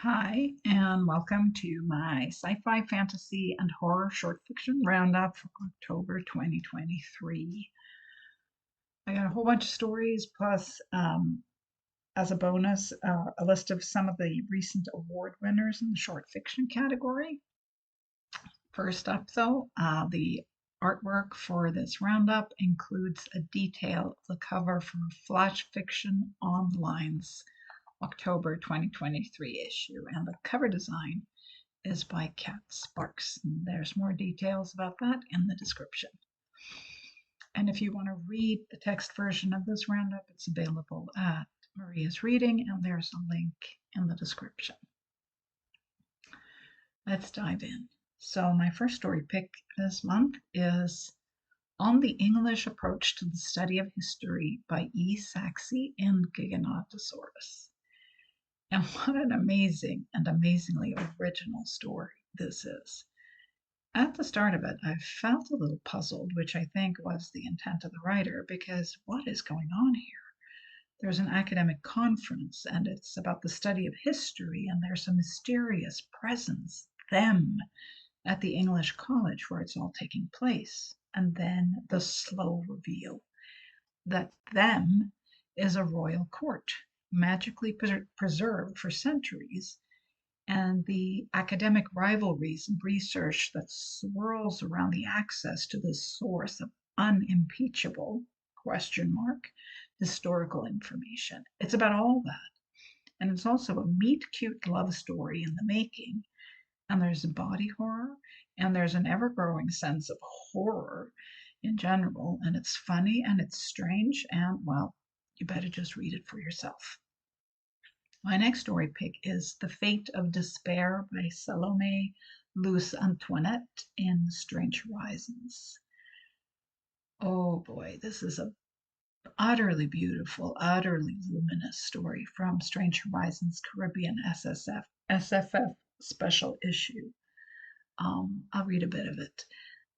Hi, and welcome to my sci-fi, fantasy, and horror short fiction roundup for October 2023. I got a whole bunch of stories, plus, as a bonus, a list of some of the recent award winners in the short fiction category. First up, though, the artwork for this roundup includes a detail of the cover for Flash Fiction Online's October 2023 issue, and the cover design is by Kat Sparks. And there's more details about that in the description. And if you want to read the text version of this roundup, it's available at Maria's Reading, and there's a link in the description. Let's dive in. So, my first story pick this month is On the English Approach to the Study of History by E. Saxey and Giganotosaurus. And what an amazing and amazingly original story this is. At the start of it, I felt a little puzzled, which I think was the intent of the writer, because what is going on here? There's an academic conference, and it's about the study of history, and there's a mysterious presence, them, at the English college where it's all taking place. And then the slow reveal that them is a royal court, magically preserved for centuries, and the academic rivalries and research that swirls around the access to this source of unimpeachable question mark historical information. It's about all that. And it's also a meet cute love story in the making. And there's a body horror, and there's an ever growing sense of horror in general. And it's funny and it's strange. And well, you better just read it for yourself. My next story pick is The Fate of Despair by Salome Luce Antoinette in Strange Horizons. Oh boy, this is a utterly beautiful, utterly luminous story from Strange Horizons Caribbean SFF special issue. I'll read a bit of it.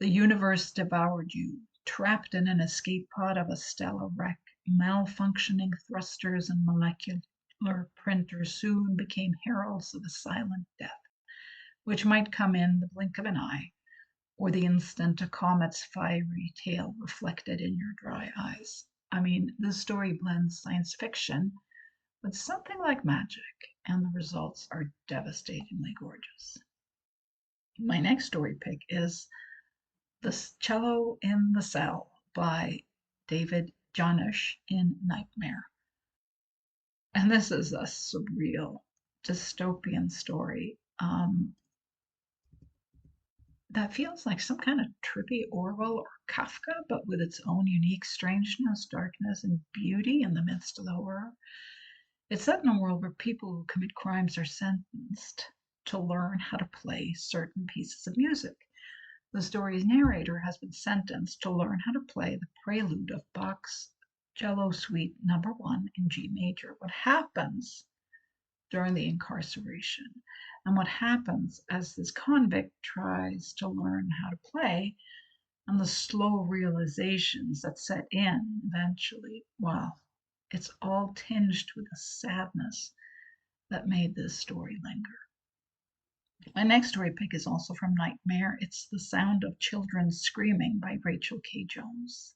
The universe devoured you, trapped in an escape pod of a stellar wreck. Malfunctioning thrusters and molecular printers soon became heralds of a silent death, which might come in the blink of an eye, or the instant a comet's fiery tail reflected in your dry eyes. I mean, this story blends science fiction with something like magic, and the results are devastatingly gorgeous. My next story pick is The Cello in the Cell by David Janusz in Nightmare. And this is a surreal dystopian story that feels like some kind of trippy Orwell or Kafka, but with its own unique strangeness, darkness, and beauty in the midst of the horror. It's set in a world where people who commit crimes are sentenced to learn how to play certain pieces of music. The story's narrator has been sentenced to learn how to play the prelude of Bach's Cello Suite Number 1 in G major. What happens during the incarceration, and what happens as this convict tries to learn how to play, and the slow realizations that set in eventually. Wow, it's all tinged with the sadness that made this story linger. My next story pick is also from Nightmare. It's The Sound of Children Screaming by Rachel K. Jones.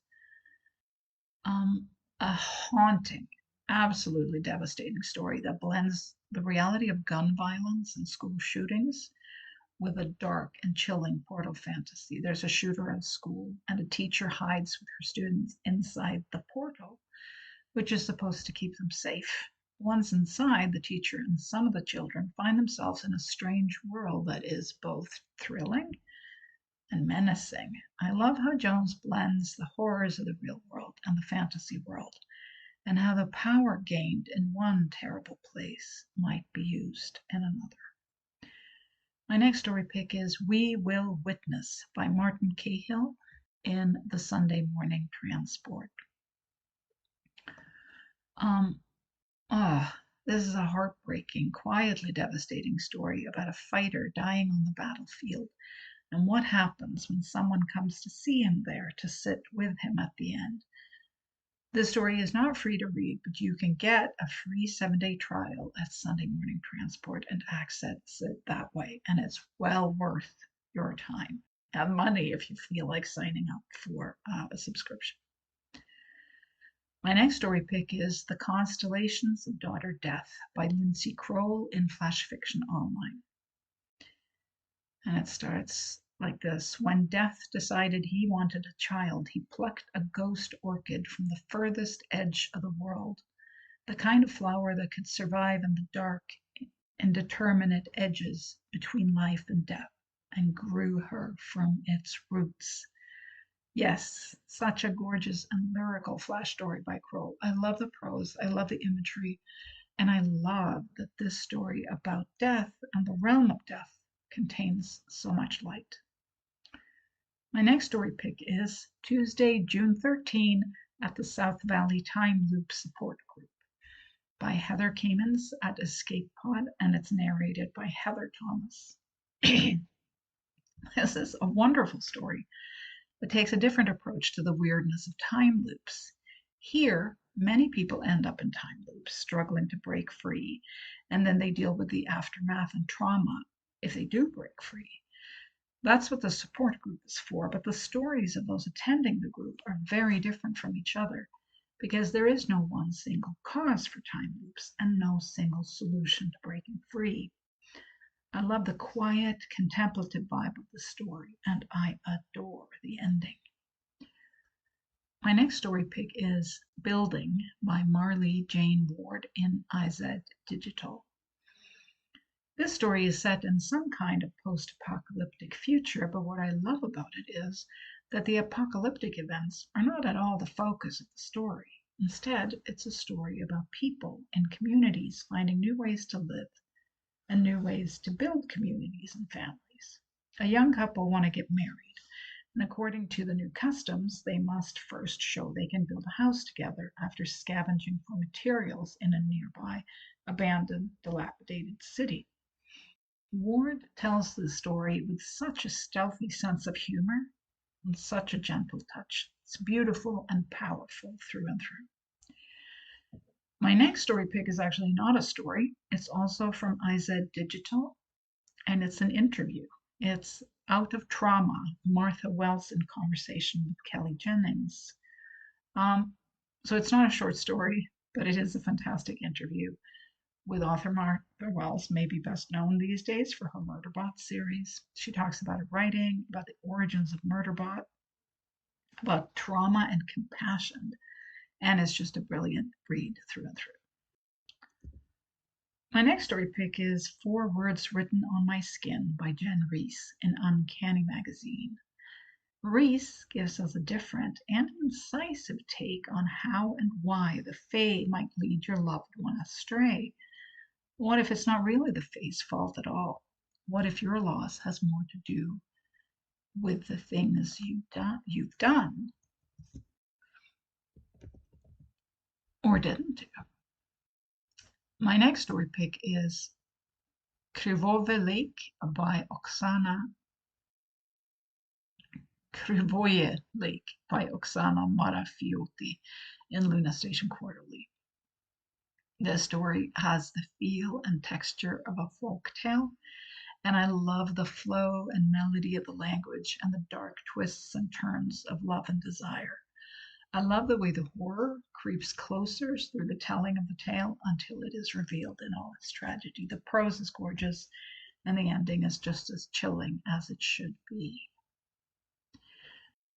A haunting, absolutely devastating story that blends the reality of gun violence and school shootings with a dark and chilling portal fantasy. There's a shooter at school, and a teacher hides with her students inside the portal, which is supposed to keep them safe. Once inside, the teacher and some of the children find themselves in a strange world that is both thrilling and menacing. I love how Jones blends the horrors of the real world and the fantasy world, and how the power gained in one terrible place might be used in another. My next story pick is We Will Witness by Martin Cahill in the Sunday Morning Transport. This is a heartbreaking, quietly devastating story about a fighter dying on the battlefield, and what happens when someone comes to see him there to sit with him at the end. This story is not free to read, but you can get a free 7-day trial at Sunday Morning Transport and access it that way, and it's well worth your time and money if you feel like signing up for a subscription. My next story pick is The Constellations of Daughter Death by Lindsay Kroll in Flash Fiction Online. And it starts like this. When Death decided he wanted a child, he plucked a ghost orchid from the furthest edge of the world, the kind of flower that could survive in the dark, indeterminate edges between life and death, and grew her from its roots. Yes, such a gorgeous and lyrical flash story by Kroll. I love the prose, I love the imagery, and I love that this story about death and the realm of death contains so much light. My next story pick is Tuesday, June 13 at the South Valley Time Loop Support Group by Heather Kamens at Escape Pod, and it's narrated by Heather Thomas. This is a wonderful story that takes a different approach to the weirdness of time loops. Here, many people end up in time loops, struggling to break free, and then they deal with the aftermath and trauma if they do break free. That's what the support group is for, but the stories of those attending the group are very different from each other because there is no one single cause for time loops and no single solution to breaking free. I love the quiet, contemplative vibe of the story, and I adore the ending. My next story pick is Building by Marlee Jane Ward in IZ Digital. This story is set in some kind of post-apocalyptic future, but what I love about it is that the apocalyptic events are not at all the focus of the story. Instead, it's a story about people and communities finding new ways to live and new ways to build communities and families. A young couple want to get married, and according to the new customs, they must first show they can build a house together after scavenging for materials in a nearby abandoned, dilapidated city. Ward tells the story with such a stealthy sense of humor and such a gentle touch. It's beautiful and powerful through and through. My next story pick is actually not a story. It's also from IZ Digital, and it's an interview. It's Out of Trauma, Martha Wells in conversation with Kelly Jennings. So it's not a short story, but it is a fantastic interview with author Martha Wells, maybe best known these days for her Murderbot series. She talks about her writing, about the origins of Murderbot, about trauma and compassion, and it's just a brilliant read through and through. My next story pick is 4 Words Written on My Skin by Jen Reese in Uncanny Magazine. Reese gives us a different and incisive take on how and why the Fae might lead your loved one astray. What if it's not really the Fae's fault at all? What if your loss has more to do with the things you've done or didn't do? My next story pick is Krivoye Lake by Oksana Marafiotti in Luna Station Quarterly. This story has the feel and texture of a folk tale, and I love the flow and melody of the language and the dark twists and turns of love and desire. I love the way the horror creeps closer through the telling of the tale until it is revealed in all its tragedy. The prose is gorgeous, and the ending is just as chilling as it should be.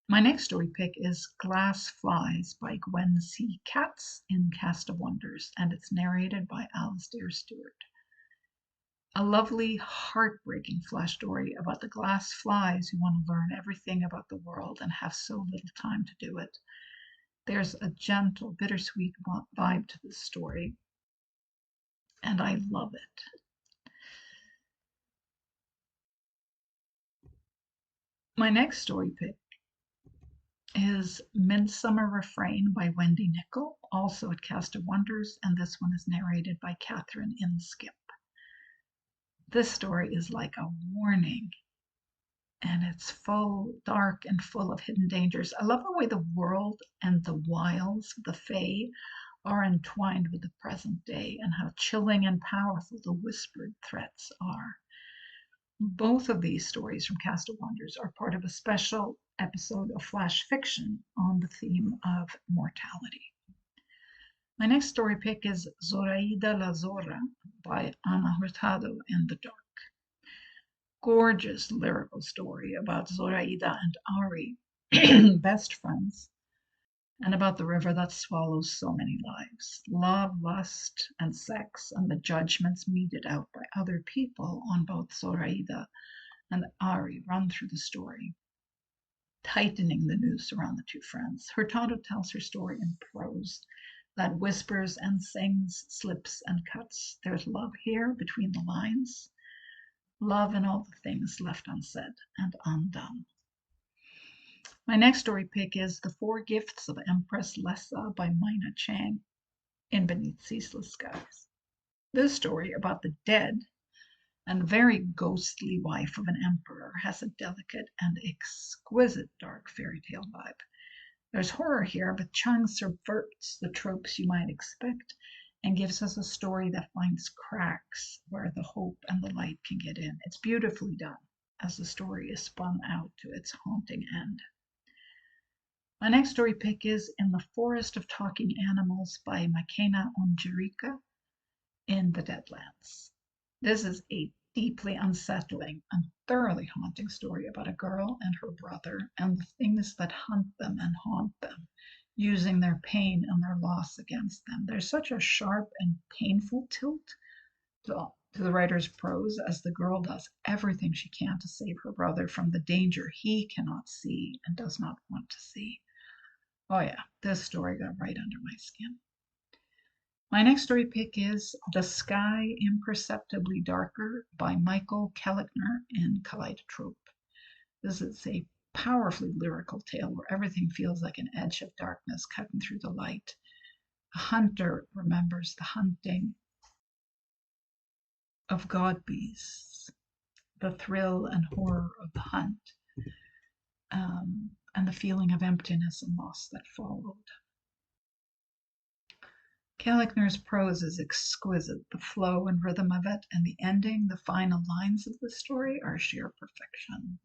My next story pick is Glass Flies by Gwen C. Katz in Cast of Wonders, and it's narrated by Alasdair Stewart. A lovely, heartbreaking flash story about the glass flies who want to learn everything about the world and have so little time to do it. There's a gentle, bittersweet vibe to this story, and I love it. My next story pick is Midsummer Refrain by Wendy Nickel, also at Cast of Wonders, and this one is narrated by Catherine Inskip. This story is like a warning and it's dark and full of hidden dangers. I love the way the world and the wilds of the Fae are entwined with the present day and how chilling and powerful the whispered threats are. Both of these stories from Cast of Wonders are part of a special episode of Flash Fiction on the theme of mortality. My next story pick is Zoraida la Zorra by Ana Hurtado in the Dark. Gorgeous lyrical story about Zoraida and Ari, best friends, and about the river that swallows so many lives. Love, lust, and sex, and the judgments meted out by other people on both Zoraida and Ari run through the story, tightening the noose around the two friends. Hurtado tells her story in prose that whispers and sings, slips and cuts. There's love here between the lines, love and all the things left unsaid and undone. My next story pick is The Four Gifts of Empress Lessa by Mina Chang in Beneath Ceaseless Skies. This story about the dead and very ghostly wife of an emperor has a delicate and exquisite dark fairy tale vibe. There's horror here, but Chung subverts the tropes you might expect and gives us a story that finds cracks where the hope and the light can get in. It's beautifully done as the story is spun out to its haunting end. My next story pick is In the Forest of Talking Animals by Makena Onjurika in the Deadlands. This is a deeply unsettling and thoroughly haunting story about a girl and her brother and the things that hunt them and haunt them, using their pain and their loss against them. There's such a sharp and painful tilt to the writer's prose as the girl does everything she can to save her brother from the danger he cannot see and does not want to see. Oh yeah, this story got right under my skin. My next story pick is The Sky Imperceptibly Darker by Michael Kellichner in Kaleidotrope. This is a powerfully lyrical tale where everything feels like an edge of darkness cutting through the light. A hunter remembers the hunting of god beasts, the thrill and horror of the hunt, and the feeling of emptiness and loss that followed. Kellichner's prose is exquisite. The flow and rhythm of it, and the ending, the final lines of the story are sheer perfection.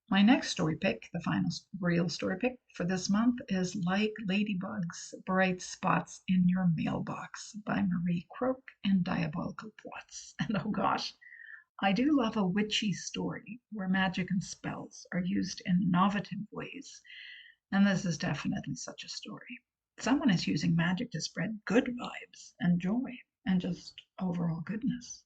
My next story pick, the final real story pick for this month, is Like Ladybug's Bright Spots in Your Mailbox by Marie Croak and Diabolical Plots. And oh gosh, I do love a witchy story where magic and spells are used in innovative ways, and this is definitely such a story. Someone is using magic to spread good vibes and joy and just overall goodness.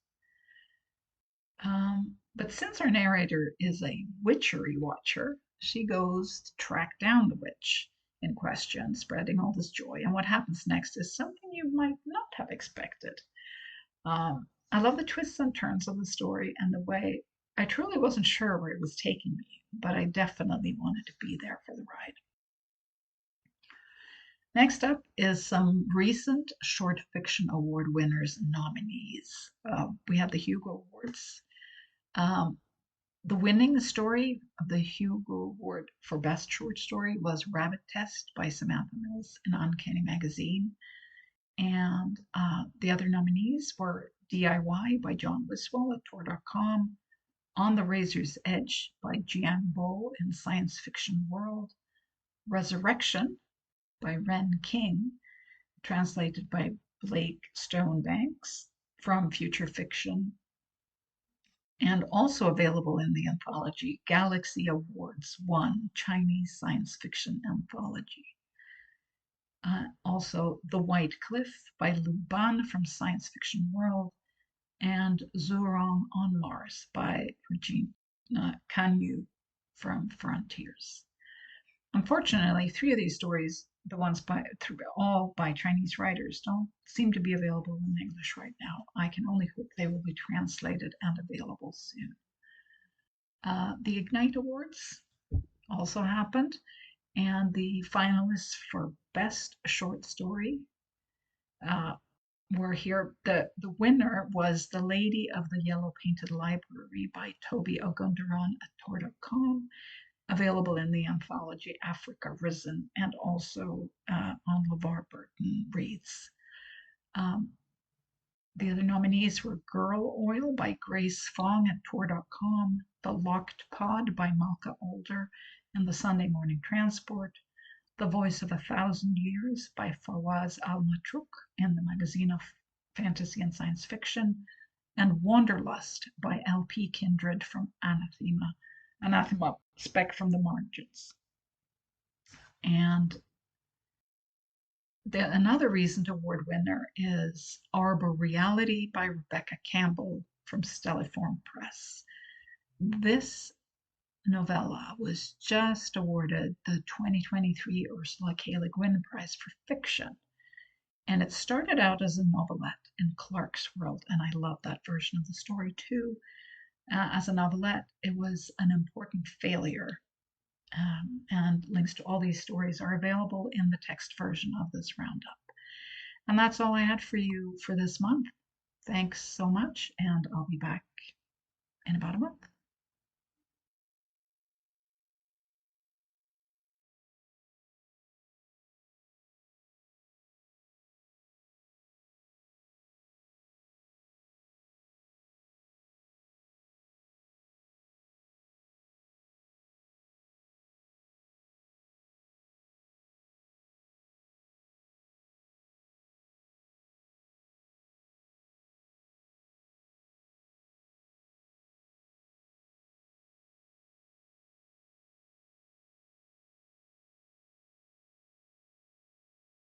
But since our narrator is a witchery watcher, she goes to track down the witch in question, spreading all this joy. And what happens next is something you might not have expected. I love the twists and turns of the story and the way I truly wasn't sure where it was taking me, but I definitely wanted to be there for the ride. Next up is some recent short fiction award winners and nominees. We have the Hugo Awards. The winning story of the Hugo Award for Best Short Story was Rabbit Test by Samantha Mills in Uncanny Magazine. And the other nominees were DIY by John Wiswell at Tor.com, On the Razor's Edge by Jian Bo in Science Fiction World, Resurrection by Ren King, translated by Blake Stonebanks from Future Fiction, and also available in the anthology Galaxy Awards 1 Chinese Science Fiction Anthology. Also, The White Cliff by Lu Ban from Science Fiction World, and Zhurong on Mars by Regina Kanyu from Frontiers. Unfortunately, three of these stories, the ones all by Chinese writers, don't seem to be available in English right now. I can only hope they will be translated and available soon. The Ignite Awards also happened, and the finalists for Best Short Story we're here. The winner was The Lady of the Yellow Painted Library by Toby Ogunduran at Tor.com, available in the anthology Africa Risen and also on LeVar Burton Reads. Um, the other nominees were Girl Oil by Grace Fong at Tor.com, The Locked Pod by Malka Older and the Sunday Morning Transport, The Voice of a Thousand Years by Fawaz Al-Matrouk in the Magazine of Fantasy and Science Fiction, and Wanderlust by L.P. Kindred from Anathema Spec from the Margins. And another recent award winner is Arboreality by Rebecca Campbell from Stelliform Press. This novella was just awarded the 2023 Ursula K. Le Guin Prize for Fiction. And it started out as a novelette in Clark's World, and I love that version of the story too. As a novelette, it was an important failure. And links to all these stories are available in the text version of this roundup. And that's all I had for you for this month. Thanks so much, and I'll be back in about a month.